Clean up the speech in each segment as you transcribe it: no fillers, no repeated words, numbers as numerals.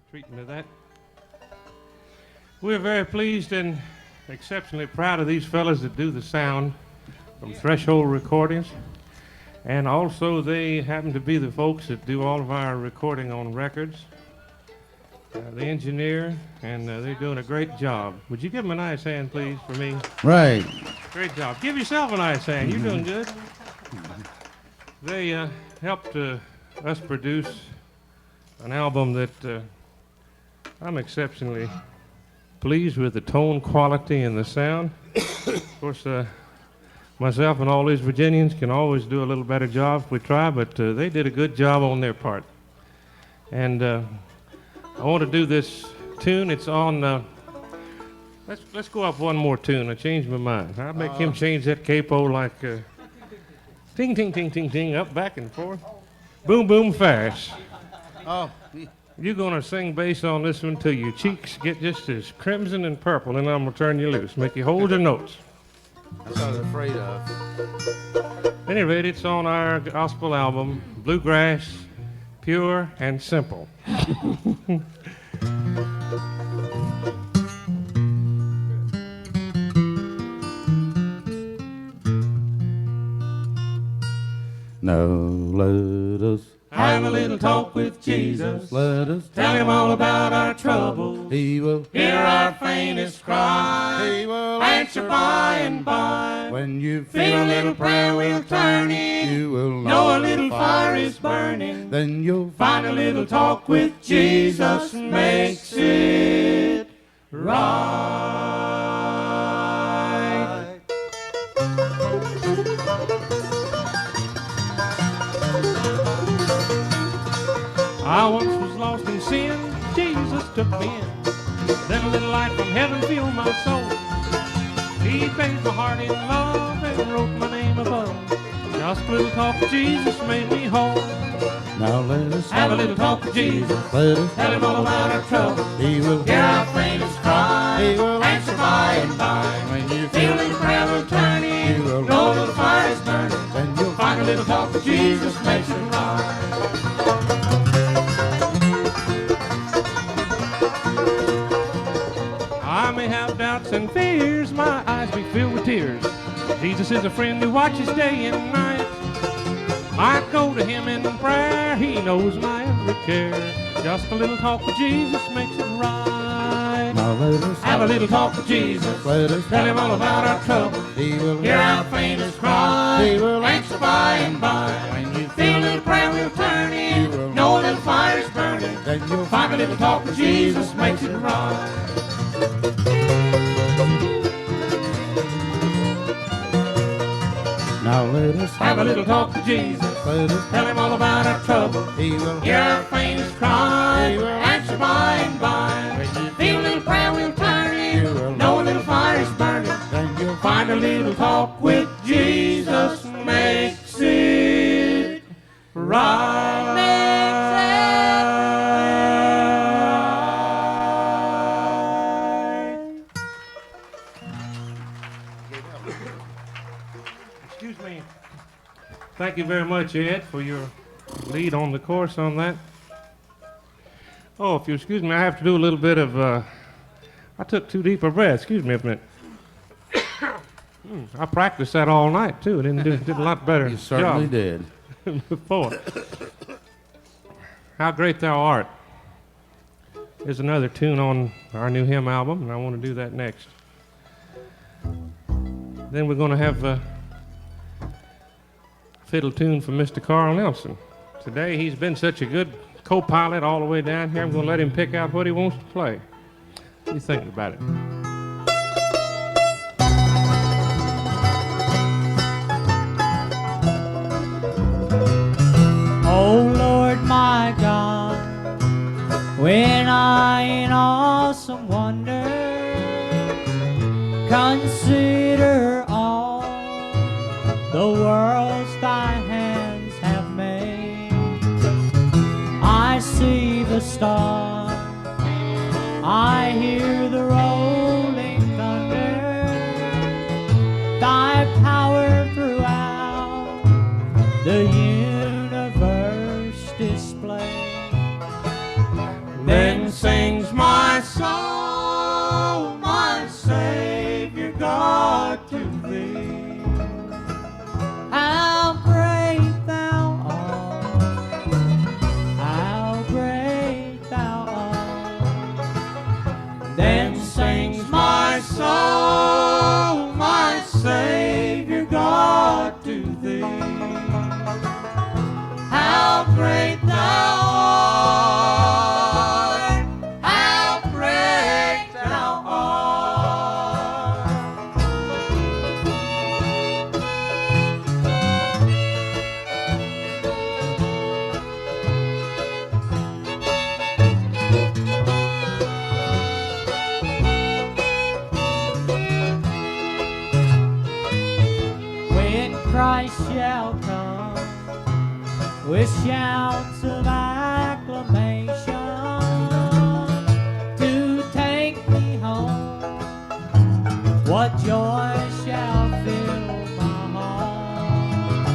treatment of that. We're very pleased and exceptionally proud of these fellas that do the sound from Threshold Recordings. And also they happen to be the folks that do all of our recording on records. The engineer, and they're doing a great job. Would you give them a nice hand, please, for me? Right. Great job. Give yourself a nice hand. You're doing good. They helped us produce an album that I'm exceptionally pleased with, the tone quality and the sound. Of course, myself and all these Virginians can always do a little better job if we try, but they did a good job on their part. And I want to do this tune. It's on. Let's go up one more tune. I changed my mind. I'll make him change that capo like ting ting ting ting ting up back and forth. Boom boom Ferris. Oh. You're gonna sing bass on this one till your cheeks get just as crimson and purple, and I'm gonna turn you loose, make you hold your notes. That's what I was afraid of. At any rate, it's on our gospel album, Bluegrass, Pure and Simple. Now let us have a little talk with Jesus. Let us Tell him all about our troubles. He will Hear our faintest cry. He will Answer by and by. When you Feel a little prayer will turn in. you will Know a little fire is burning. Then you'll Find a little talk with Jesus makes it right. I once was lost in sin, Jesus took me in. Then a little light from heaven filled my soul. He bathed my heart in love and wrote my name above. Just a little talk with Jesus made me whole. Now let us Have a little talk with Jesus. Let us Tell him all about our trouble. He will Hear our faintest cry. He will Answer by and by. When you Feel a little prayer will turn in. He will Know a little fire is burning. Then you'll Find a little talk with Jesus makes it right. I may have doubts and fears, my eyes be filled with tears. Jesus is a friend who watches day and night. I go to him in prayer, he knows my every care. Just a little talk with Jesus makes it right. Now let us Have a little talk with Jesus. Let us Tell him all about our trouble. He will Hear our faintest cry. He will Answer by and by. When you Feel a little prayer will turn He will in. Know a little fire is burning. Then you'll Find a little talk with Jesus makes it right. Now let us Have a little talk with Jesus. Let us Tell him all about our trouble. He will Hear our faintest cry. He will Answer by and by. Feel a little prayer will turn He will in. Know a little fire is burning. Then you'll Find a little talk with Jesus makes it right. Excuse me. Thank you very much, Ed, for your lead on the course on that. Oh, if you excuse me, I have to do a little bit of, I took too deep a breath. Excuse me a minute. I practiced that all night, too. Did a lot better You certainly job did. before. How Great Thou Art is another tune on our new hymn album, and I want to do that next. Then we're going to have a fiddle tune from Mr. Carl Nelson. Today he's been such a good co-pilot all the way down here. I'm going to let him pick out what he wants to play. What do you think about it? Oh Lord my God, when I in awesome wonder consider all the worlds thy hands have made, I see the stars, I hear the rolling thunder, thy power throughout the universe display. Then with shouts of acclamation to take me home. What joy shall fill my heart?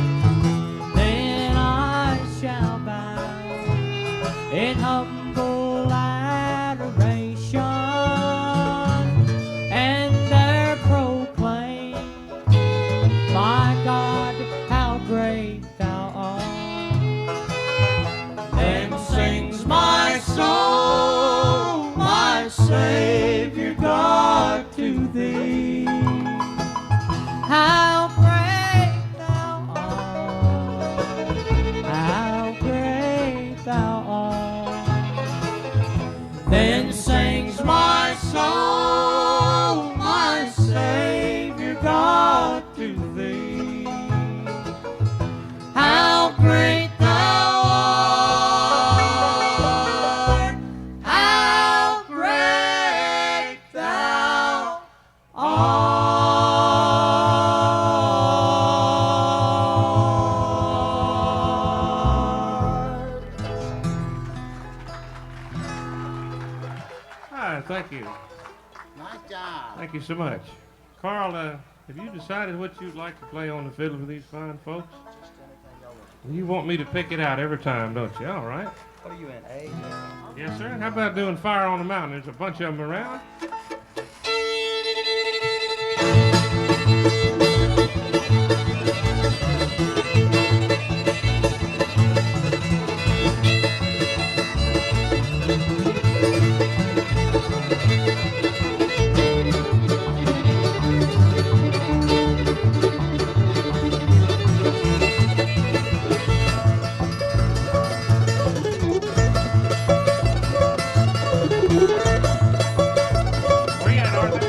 Then I shall bow in humble adoration and there proclaim, my God, how great thou art. Then sings my soul, my Savior God, to thee. How great thou art, how great thou art. Then sings my soul, my Savior God, to thee. How great thou art, how great thou art. Hi, thank you. Nice job. Thank you so much. Carl, have you decided what you'd like to play on the fiddle for these fine folks? You want me to pick it out every time, don't you? All right. What are you in, A? Yes, sir. How about doing Fire on the Mountain? There's a bunch of them around. Where you at, Arthur?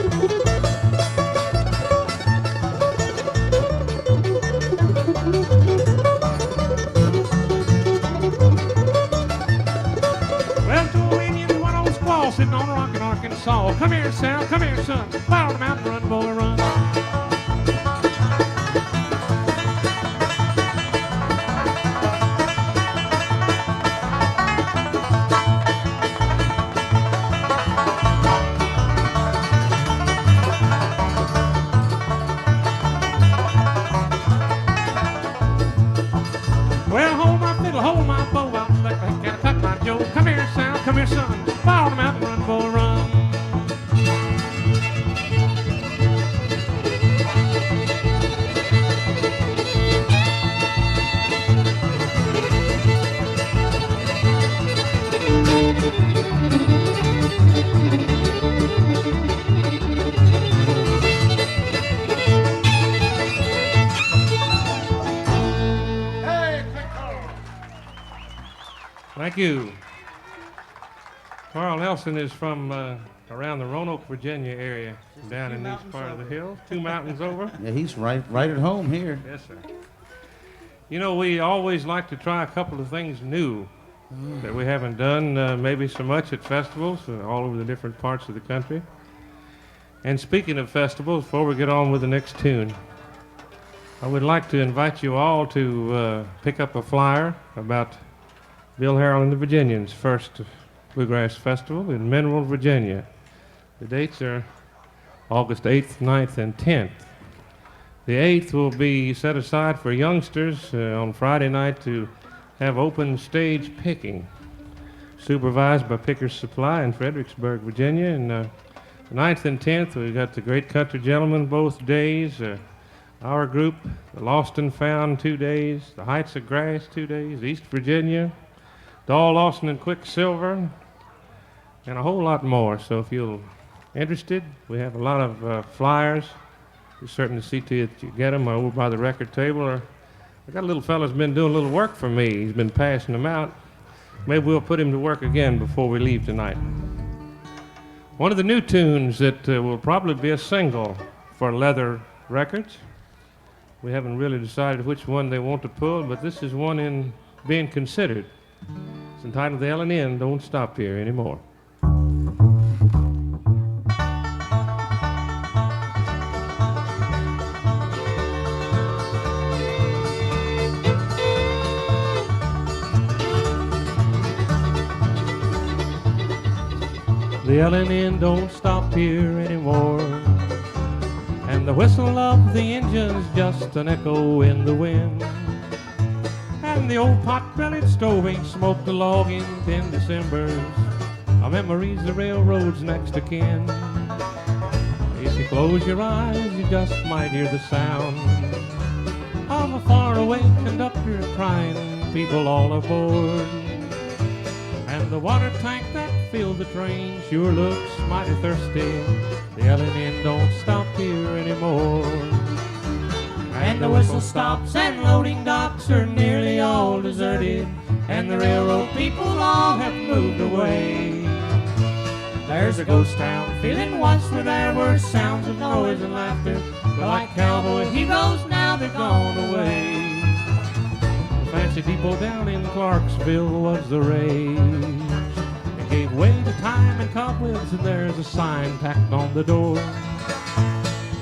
Well, two Indians, one old squaw sitting on a rock in Arkansas. Come here, Sal, come here, son. Fire on the mountain, run, boy, run. Well, hold my fiddle, hold my bow, I'm like I gotta cut my Joe. Come here, Sal, come here, son. Fire on the mountain, run, boy, run. Thank you. Carl Nelson is from around the Roanoke, Virginia area, down in this part of the hills, 2 mountains over. Yeah, he's right at home here. Yes, sir. You know, we always like to try a couple of things new that we haven't done maybe so much at festivals all over the different parts of the country. And speaking of festivals, before we get on with the next tune, I would like to invite you all to pick up a flyer about Bill Harrell and the Virginians' first Bluegrass Festival in Mineral, Virginia. The dates are August 8th, 9th, and 10th. The 8th will be set aside for youngsters on Friday night to have open stage picking, supervised by Picker's Supply in Fredericksburg, Virginia. And the 9th and 10th, we've got the Great Country Gentlemen both days, our group, the Lost and Found 2 days, the Heights of Grass 2 days, East Virginia, Doll Lawson and Quicksilver, and a whole lot more. So if you're interested, we have a lot of flyers. Be certain to see to you that you get them over by the record table. Or I got a little fella's been doing a little work for me. He's been passing them out. Maybe we'll put him to work again before we leave tonight. One of the new tunes that will probably be a single for Leather Records. We haven't really decided which one they want to pull, but this is one in being considered. It's entitled The L&N Don't Stop Here Anymore. The yelling in don't stop here anymore. And the whistle of the engine's just an echo in the wind. And the old pot-bellied stove ain't smoked a log in 10 Decembers. A memory's the railroad's next of kin. If you close your eyes, you just might hear the sound of a faraway conductor crying, people all aboard. And the water tank that filled the train sure looks mighty thirsty. The yelling in don't stop here anymore. And the whistle stops and loading docks are nearly all deserted. And the railroad people all have moved away. There's a ghost town feeling once where there were sounds of noise and laughter. But like cowboy heroes now they're gone away. The fancy depot down in Clarksville was the rage. It gave way to time and cobwebs, and there's a sign tacked on the door.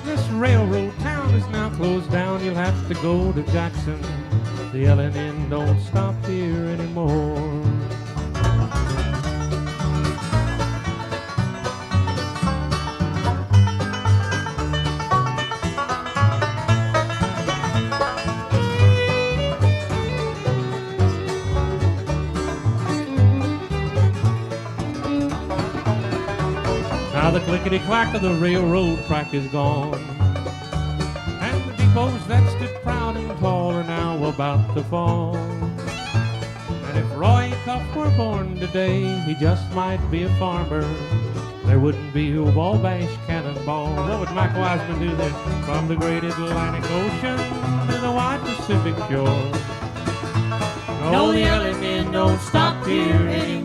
This railroad town is now closed down, you'll have to go to Jackson. The yelling in don't stop here anymore. Now the clickety-clack of the railroad track is gone, and the depots that stood proud and tall are now about to fall. And if Roy Cuff were born today, he just might be a farmer. There wouldn't be a Wabash cannonball. What would Mike Wiseman do then? From the great Atlantic Ocean to the wide Pacific shore. No, the yelling men don't stop here anymore.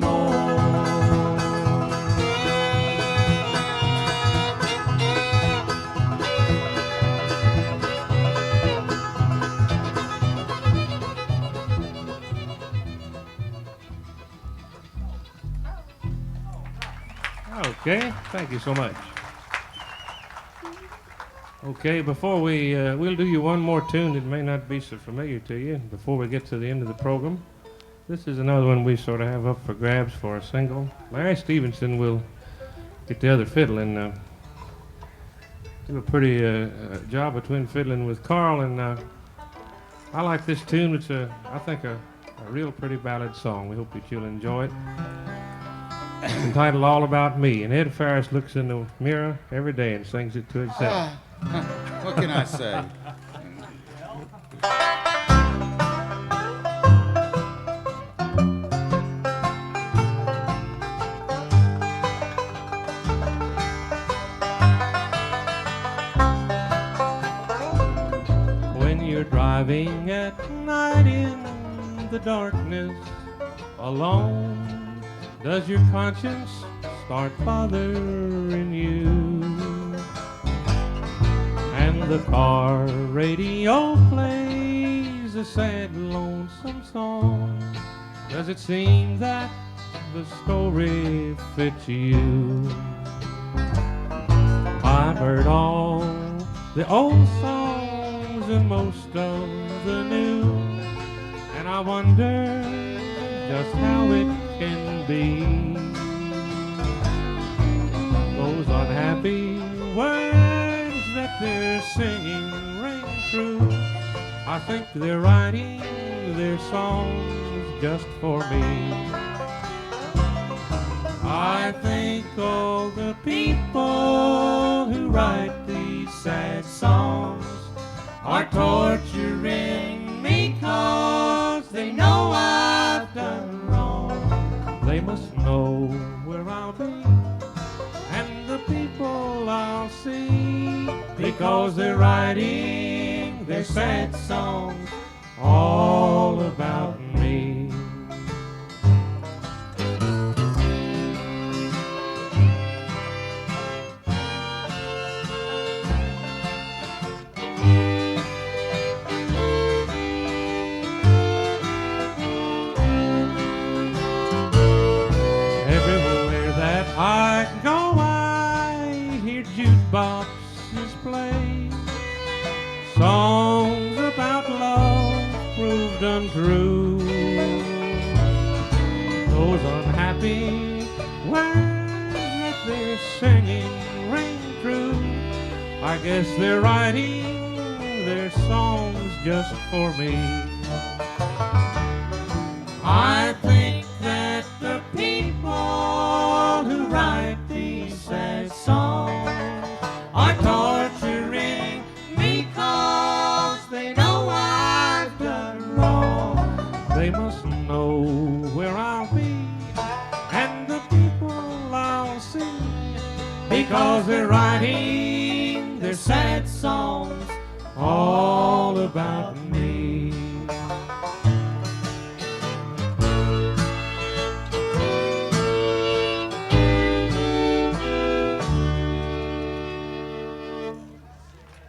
Okay, thank you so much. Okay, before we'll do you one more tune that may not be so familiar to you before we get to the end of the program. This is another one we sort of have up for grabs for a single. Larry Stephenson will get the other fiddle and do a pretty job between fiddling with Carl, and I like this tune. It's I think a real pretty ballad song. We hope that you'll enjoy it. It's entitled All About Me, and Ed Ferris looks in the mirror every day and sings it to himself. What can I say? When you're driving at night in the darkness alone, does your conscience start bothering you? And the car radio plays a sad, lonesome song. Does it seem that the story fits you? I've heard all the old songs and most of the new, and I wonder just how it can be. Those unhappy words that they're singing ring true. I think they're writing their songs just for me. I think all the people who write these sad songs are torturing me 'cause they know I've done wrong. They must know where I'll be and the people I'll see, because they're writing their sad songs all about me. I can go, I hear jukeboxes play songs about love proved untrue. Those unhappy words that I guess they're writing their songs just for me. I think that the people who write these sad songs are torturing me 'cause they know I've done wrong. They must know where I'll be and the people I'll see, because they're writing their sad songs all about me.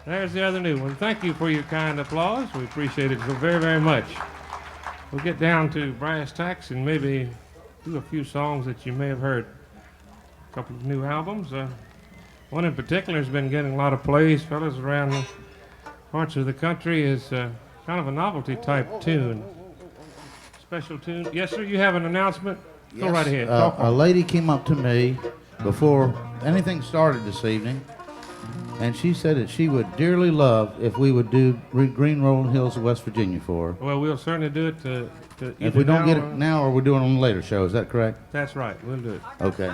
There's the other new one. Thank you for your kind applause. We appreciate it so very, very much. We'll get down to brass tacks and maybe do a few songs that you may have heard. A couple of new albums. One in particular has been getting a lot of plays. Fellas around parts of the country is kind of a novelty type tune. Special tune. Yes, sir, you have an announcement? Go right ahead. A lady came up to me before anything started this evening, and she said that she would dearly love if we would do Green Rolling Hills of West Virginia for her. Well, we'll certainly do it to If we don't now get it or- now, or we're doing it on a later show, is that correct? That's right. We'll do it. Okay.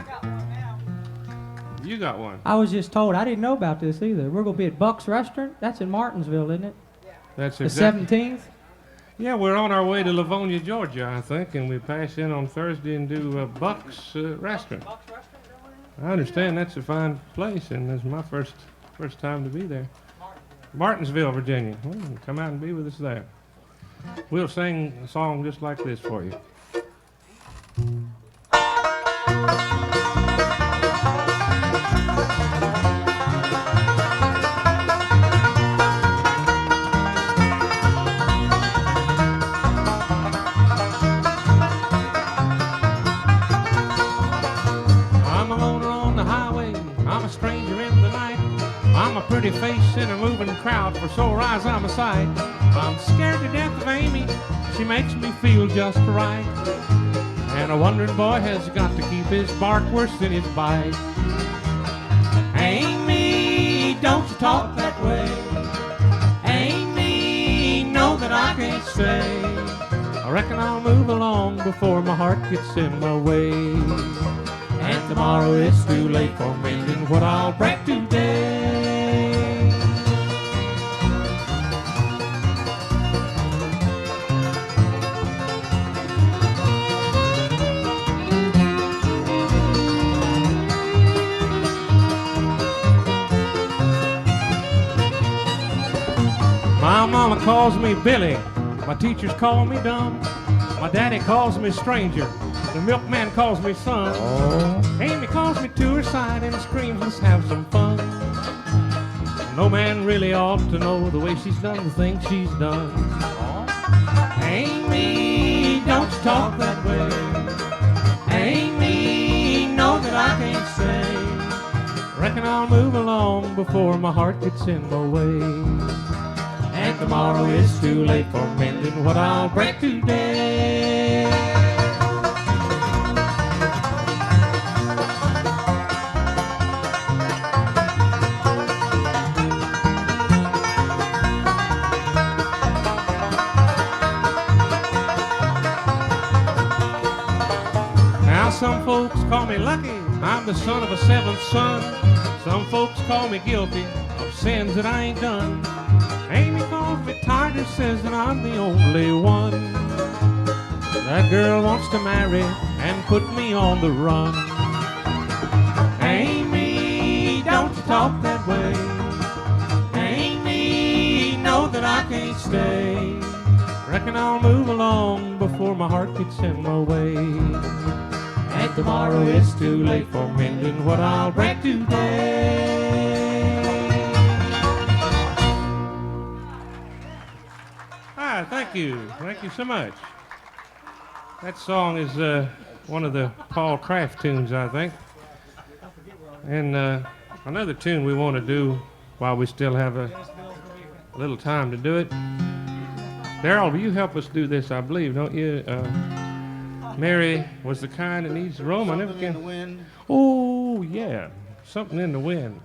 You got one. I was just told, I didn't know about this either. We're going to be at Buck's Restaurant. That's in Martinsville, isn't it? That's The exactly. 17th? Yeah, we're on our way to Livonia, Georgia, I think, and we pass in on Thursday and do Buck's Restaurant. I understand that's a fine place, and it's my first time to be there. Martinsville, Virginia. Well, come out and be with us there. We'll sing a song just like this for you. I'm a loner on the highway, I'm a stranger in the night. I'm a pretty face in a moving crowd, for sore eyes I'm a sight. I'm scared to death of Amy, she makes me feel just right. And a wandering boy has got to keep his bark worse than his bite. Amy, don't you talk that way. Amy, know that I can't stay. I reckon I'll move along before my heart gets in my way. And tomorrow it's too late for mending what I'll break today. My mama calls me Billy, my teachers call me dumb, my daddy calls me stranger, the milkman calls me son. Amy calls me to her side and screams, let's have some fun. No man really ought to know the way she's done the things she's done. Amy, don't you talk that way. Amy, know that I can't stay. Reckon I'll move along before my heart gets in my way. And tomorrow is too late for mending what I'll break today. Now some folks call me lucky, I'm the son of a seventh son. Some folks call me guilty of sins that I ain't done. Amy calls me tired and says that I'm the only one. That girl wants to marry and put me on the run. Amy, don't you talk that way. Amy, know that I can't stay. Reckon I'll move along before my heart gets in my way. And tomorrow is too late for mending what I'll break today. Thank you. Thank you so much. That song is one of the Paul Kraft tunes, I think. And another tune we want to do while we still have a little time to do it. Darrell, will you help us do this, I believe, don't you? Mary was the kind that needs to roam. I never can. Oh, yeah. Something in the wind.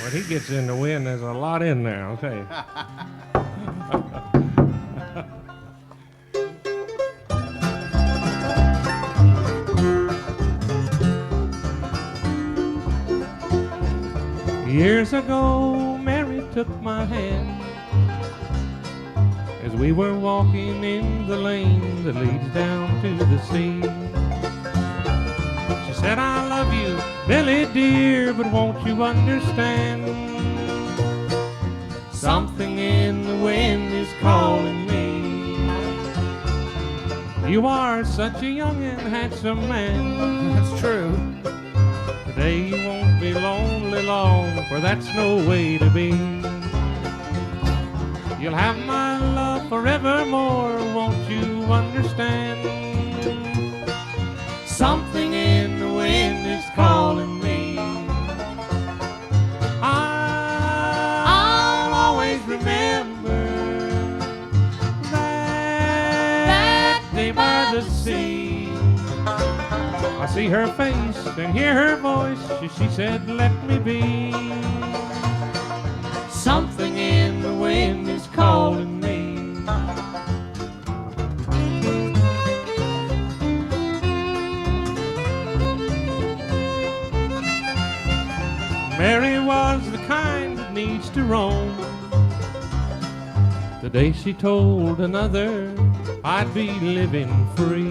When he gets in the wind, there's a lot in there, I'll tell you. Years ago, Mary took my hand as we were walking in the lane that leads down to the sea. She said, I love you, Billy dear, but won't you understand? Something in the wind is calling me. You are such a young and handsome man. That's true. Today you won't be lonely long, for that's no way to be. You'll have my love forevermore, won't you understand? Something in the wind is calling me. I'll always remember that day by the sea. I see her face and hear her voice. She said, let me be. Something in the wind is calling me. Mary was the kind that needs to roam. The day she told another I'd be living free.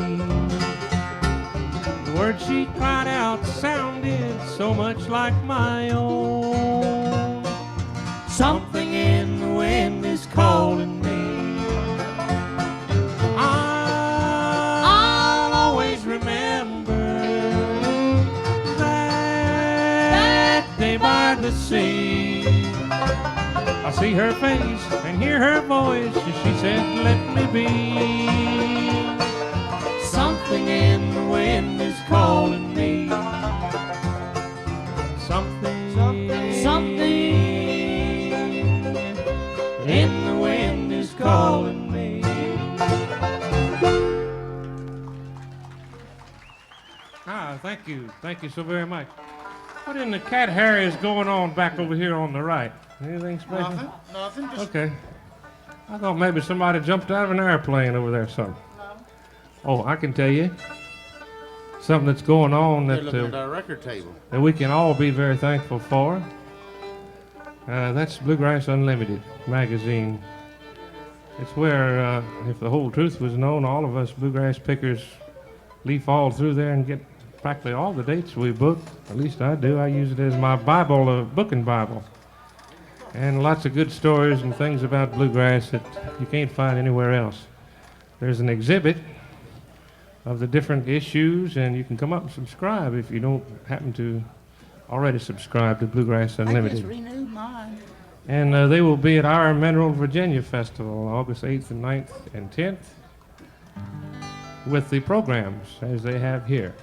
The words she cried out sounded so much like my own. Something in the wind is calling me. I'll always remember that day by the sea. I see her face and hear her voice. She said, let me be. Something in the wind is calling me. Something in the wind is calling me. Thank you. Thank you so very much. What in the cat Harry is going on back over here on the right? Anything special? Nothing. Just Okay. I thought maybe somebody jumped out of an airplane over there or something. Oh, I can tell you something that's going on they're that, looking at our record table. that we can all be very thankful for. That's Bluegrass Unlimited magazine. It's where, if the whole truth was known, all of us bluegrass pickers leaf all through there and get practically all the dates we book. At least I do. I use it as my Bible, booking Bible. And lots of good stories and things about bluegrass that you can't find anywhere else. There's an exhibit of the different issues, and you can come up and subscribe if you don't happen to already subscribe to Bluegrass I just Unlimited. renewed mine. And they will be at our Mineral, Virginia Festival, August 8th and 9th and 10th, with the programs as they have here.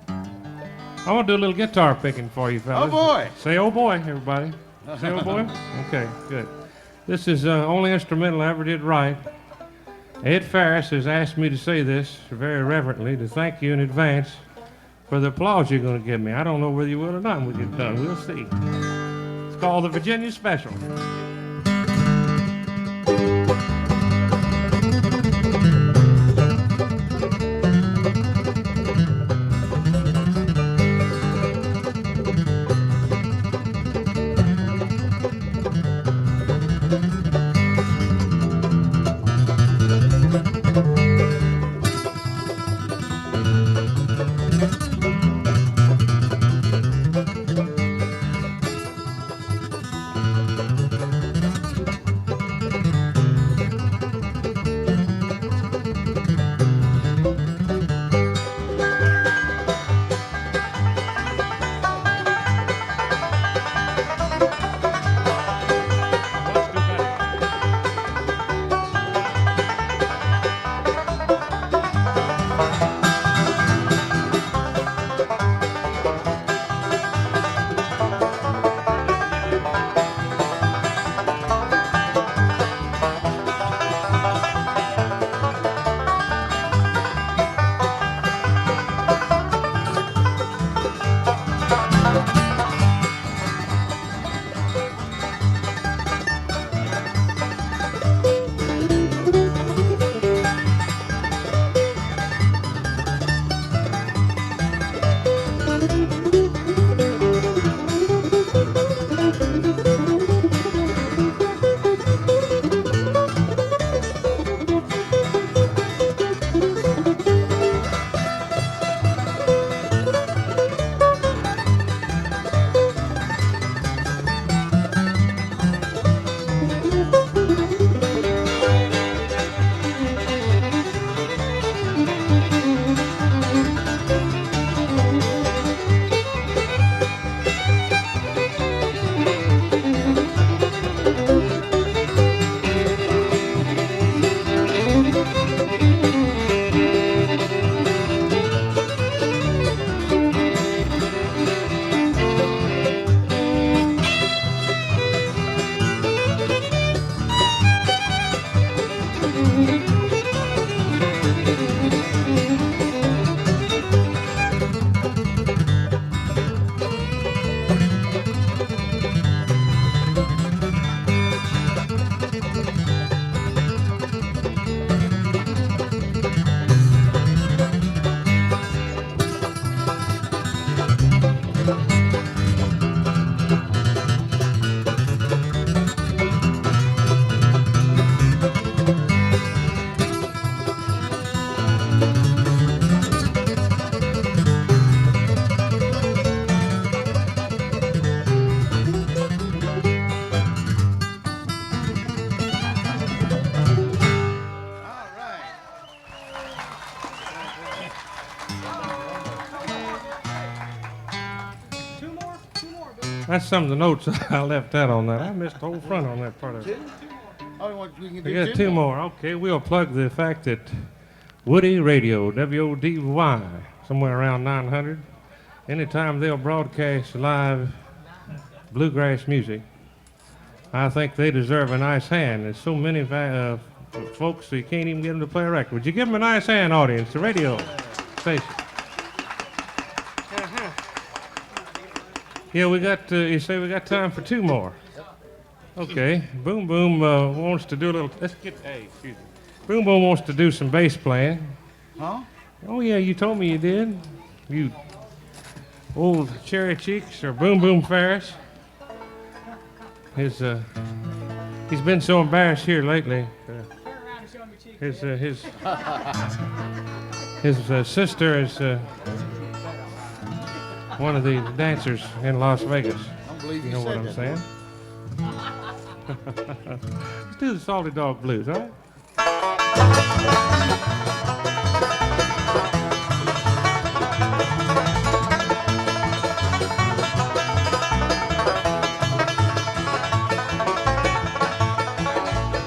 I want to do a little guitar picking for you, fellas. Oh, boy. Say, oh, boy, everybody. Say, oh, boy? Okay, good. This is the only instrumental I ever did right. Ed Ferris has asked me to say this very reverently, to thank you in advance for the applause you're going to give me. I don't know whether you will or not when you're done. We'll see. It's called the Virginia Special. That's some of the notes I left out on that. I missed the whole front on that part of it. Oh, we can We got two more. Okay, we'll plug the fact that Woody Radio, WODY, somewhere around 900. Anytime they'll broadcast live bluegrass music, I think they deserve a nice hand. There's so many folks, so you can't even get them to play a record. Would you give them a nice hand, audience, the radio station? Yeah, we got, you say we got time for two more. Okay, Boom Boom wants to do a little, let's get, hey, excuse me. Boom Boom wants to do some bass playing. Huh? Oh yeah, you told me you did. You old cherry cheeks or Boom Boom Ferris. He's been so embarrassed here lately. His sister is one of the dancers in Las Vegas. I don't believe You know what I'm saying? Let's do the Salty Dog Blues, all right?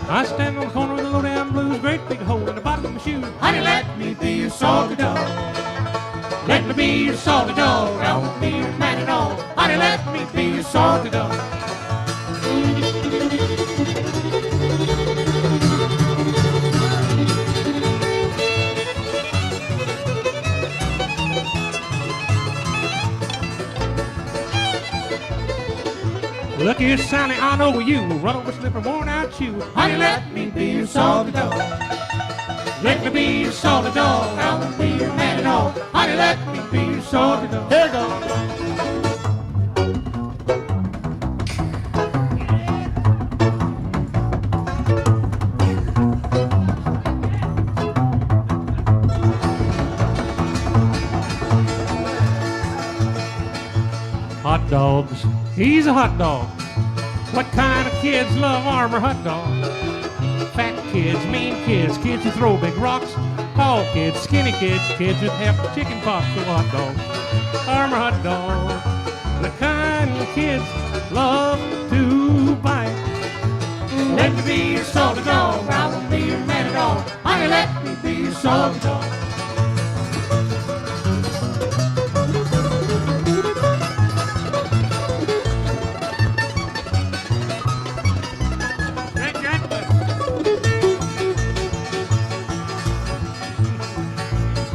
I stand on the corner of the low-down blues, great big hole in the bottom of my shoe. Honey, let me be your salty dog. Let me be your salty dog. I won't be your man at all. Honey, let me be your salty dog. Look here, Sonny, I know you will run over slipper, worn out shoe. Honey, let me be your salty dog. Let me be your salty dog. I won't be your man at all. Honey, let me be your salty dog. Here we go. Hot dogs. He's a hot dog. What kind of kids love Armour hot dogs? Fat kids, mean kids, kids who throw big rocks, tall kids, skinny kids, kids with half chicken pox. So hot dogs, Armour hot dog. The kind of kids love to bite. Let me be your salty dog. I won't be your man at all. Honey, let me be your salty dog.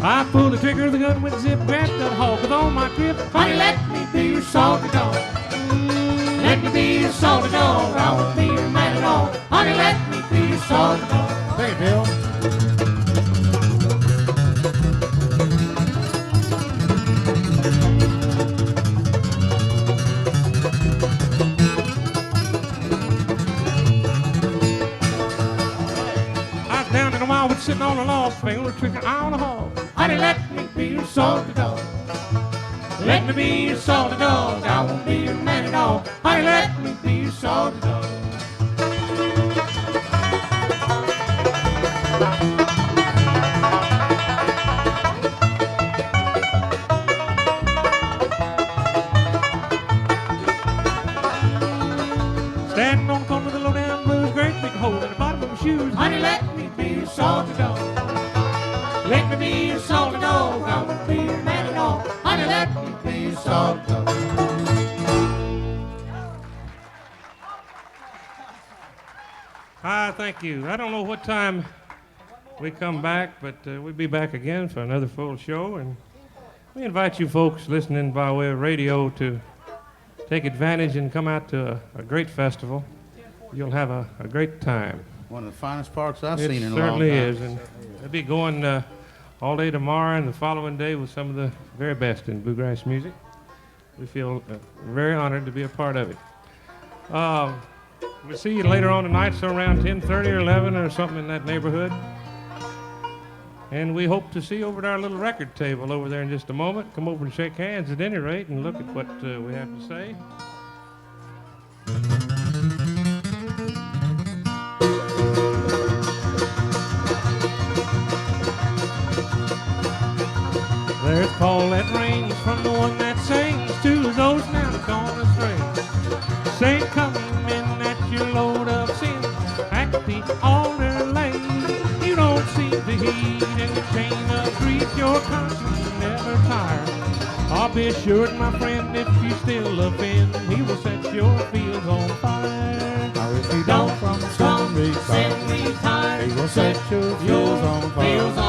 I pulled the trigger of the gun with zip, grabbed that hog with all my grip. Honey, let me be your salty dog. Let me be your salty dog. I won't be your man at all. Honey, let me be your salty dog. Hey, Bill. I was down in the wild, sitting on a log, swinging with a trigger on a hog. Honey, let me be your salty dog. Let me be your salty dog. I won't be your man at all. Honey, let me be your salty dog. Standing on the corner of the low-down blues, great big hole in the bottom of my shoes. Honey, let me be your salty dog. Let me be your salty dog. I won't be your man at all. Honey, let me be your salty dog. Hi, thank you. I don't know what time we come back, but we'll be back again for another full show. And we invite you folks listening by way of radio to take advantage and come out to a great festival. You'll have a great time. One of the finest parks I've It seen in a long time. certainly is, and I'll be going all day tomorrow and the following day with some of the very best in bluegrass music. We feel very honored to be a part of it. We'll see you later on tonight, so around 10:30 or 11 or something in that neighborhood. And we hope to see you over at our little record table over there in just a moment. Come over and shake hands at any rate and look at what we have to say. There's a call that rings from the one that sings to those now on the string. heat and your chain of grease, your conscience never tire. I'll be assured, my friend, if you still offend, he will set your fields on fire. Now if you don't from Sunday, send me tired, he will set your fields on fire.